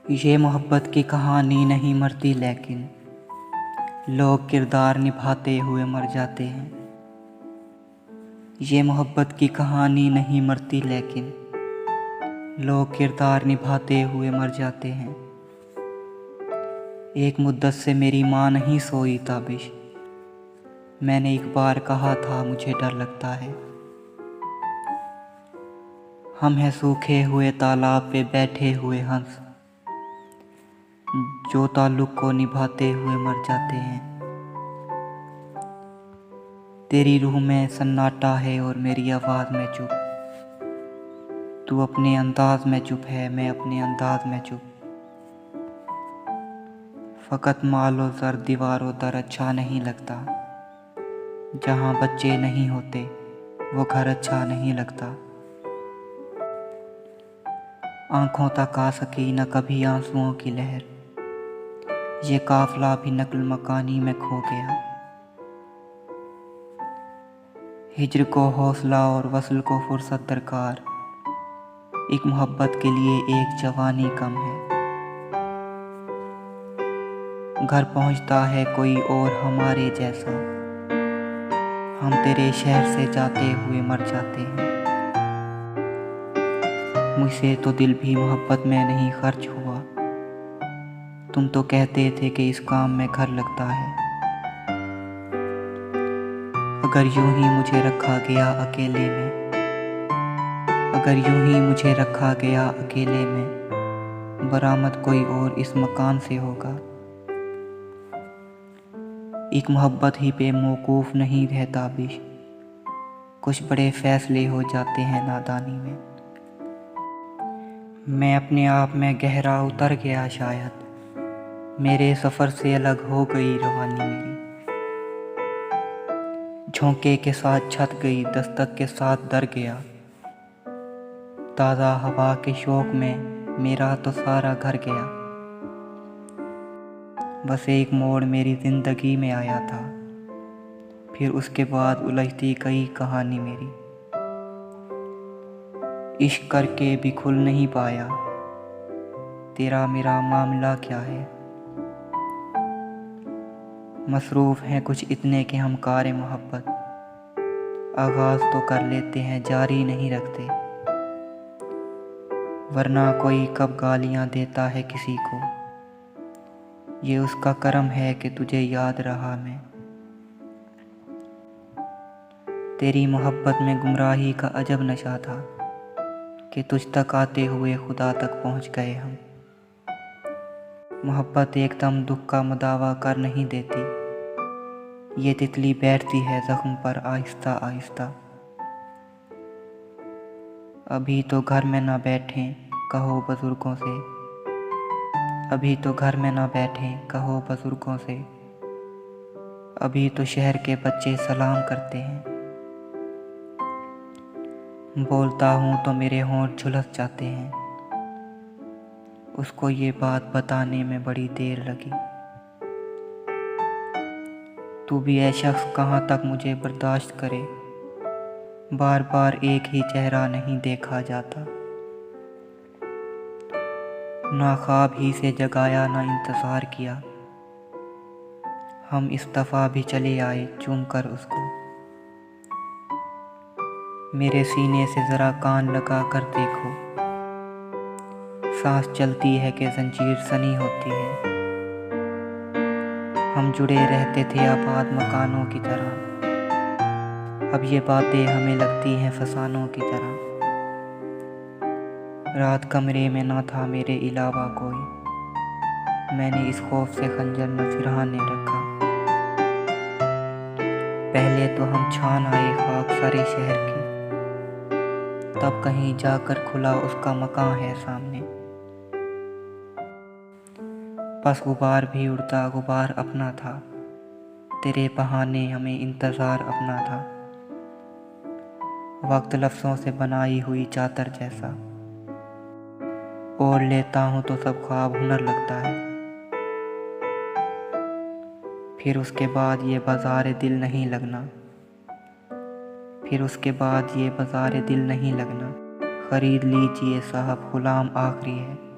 ये मोहब्बत की कहानी नहीं मरती, लेकिन लोग किरदार निभाते हुए मर जाते हैं। ये मोहब्बत की कहानी नहीं मरती, लेकिन लोग किरदार निभाते हुए मर जाते हैं। एक मुद्दत से मेरी माँ नहीं सोई ताबिश। मैंने एक बार कहा था मुझे डर लगता है। हम हैं सूखे हुए तालाब पे बैठे हुए हंस, जो ताल्लुक़ को निभाते हुए मर जाते हैं। तेरी रूह में सन्नाटा है और मेरी आवाज़ में चुप। तू अपने अंदाज में चुप है, मैं अपने अंदाज में चुप। फ़कत मालो ज़र दीवारों दर अच्छा नहीं लगता। जहाँ बच्चे नहीं होते वो घर अच्छा नहीं लगता। आँखों तक आ सकी न कभी आंसुओं की लहर। ये काफ़िला भी नक्ल मकानी में खो गया। हिज्र को हौसला और वस्ल को फुर्सत दरकार। एक मोहब्बत के लिए एक जवानी कम है। घर पहुंचता है कोई और हमारे जैसा। हम तेरे शहर से जाते हुए मर जाते हैं। मुझसे तो दिल भी मोहब्बत में नहीं खर्च हुआ। तुम तो कहते थे कि इस काम में घर लगता है। अगर यूं ही मुझे रखा गया अकेले में, अगर यूं ही मुझे रखा गया अकेले में, बरामद कोई और इस मकान से होगा। एक मोहब्बत ही पे मौकूफ़ नहीं रहता बिश। कुछ बड़े फैसले हो जाते हैं नादानी में। मैं अपने आप में गहरा उतर गया शायद। मेरे सफ़र से अलग हो गई रवानी मेरी। झोंके के साथ छत गई, दस्तक के साथ दर गया। ताज़ा हवा के शौक़ में मेरा तो सारा घर गया। बस एक मोड़ मेरी ज़िंदगी में आया था, फिर उसके बाद उलझती गई कहानी मेरी। इश्क करके भी खुल नहीं पाया। तेरा मेरा मामला क्या है? मसरूफ़ हैं कुछ इतने कि हम कार मोहब्बत आगाज़ तो कर लेते हैं, जारी नहीं रखते। वरना कोई कब गालियाँ देता है किसी को। ये उसका करम है कि तुझे याद रहा मैं। तेरी मोहब्बत में गुमराही का अजब नशा था कि तुझ तक आते हुए खुदा तक पहुँच गए हम। मोहब्बत एकदम दुख का मुदावा कर नहीं देती। ये तितली बैठती है ज़ख्म पर आहिस्ता आहिस्ता। अभी तो घर में ना बैठें कहो बुज़ुर्गों से। अभी तो घर में ना बैठें कहो बुज़ुर्गों से। अभी तो शहर के बच्चे सलाम करते हैं। बोलता हूँ तो मेरे होंठ झुलस जाते हैं। उसको ये बात बताने में बड़ी देर लगी। तू भी ऐ शख्स कहाँ तक मुझे बर्दाश्त करे। बार बार एक ही चेहरा नहीं देखा जाता। ना ख्वाब ही से जगाया ना इंतज़ार किया। हम इस दफ़ा भी चले आए चूम कर उसको। मेरे सीने से ज़रा कान लगा कर देखो। सांस चलती है कि जंजीर सनी होती है। हम जुड़े रहते थे आबाद मकानों की तरह। अब ये बातें हमें लगती हैं फसानों की तरह। रात कमरे में ना था मेरे अलावा कोई। मैंने इस खौफ से खंजर न सिरहाने रखा। पहले तो हम छान आए खाक सारे शहर की, तब कहीं जाकर खुला उसका मकान है सामने। बस गुबार भी उड़ता गुबार अपना था। तेरे बहाने हमें इंतज़ार अपना था। वक्त लफ्ज़ों से बनाई हुई चादर जैसा। ओढ़ लेता हूँ तो सब ख्वाब हुनर लगता है। फिर उसके बाद ये बाज़ार दिल नहीं लगना। फिर उसके बाद ये बाज़ार दिल नहीं लगना। ख़रीद लीजिए साहब, ग़ुलाम आखिरी है।